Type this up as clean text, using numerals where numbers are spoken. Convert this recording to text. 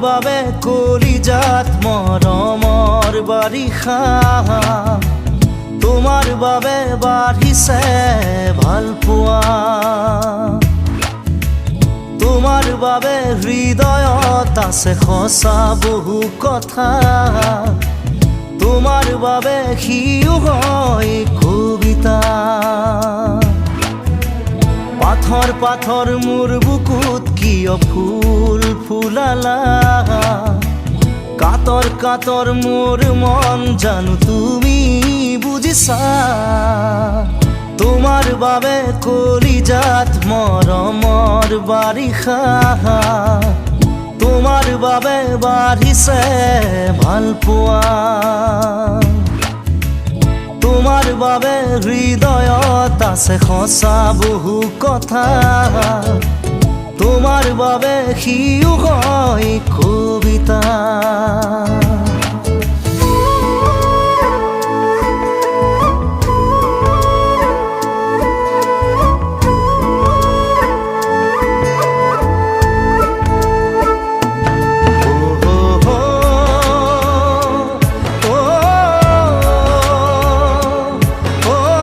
বাবে কলিজাত মৰমৰ বাৰিষা তোমাৰ বাবে বাঢ়িছে ভাল পোৱা তোমাৰ বাবে হৃদয়ত আছে সঁচা বহু কথা তোমাৰ বাবে সিও হয় কবিতা পাথৰ পাথৰ মোৰ বুকুত কিয় ফুল ফুলালা কাতৰ কাতৰ মোৰ মন জানো তুমি বুজিছা তোমাৰ বাবে কলিজাত মৰমৰ বাৰিষা তোমাৰ বাবে বাঢ়িছে ভাল পোৱা তোমাৰ বাবে হৃদয়ত আছে সঁচা বহু কথা তোমাৰ বাবে সিও হয় কবিতা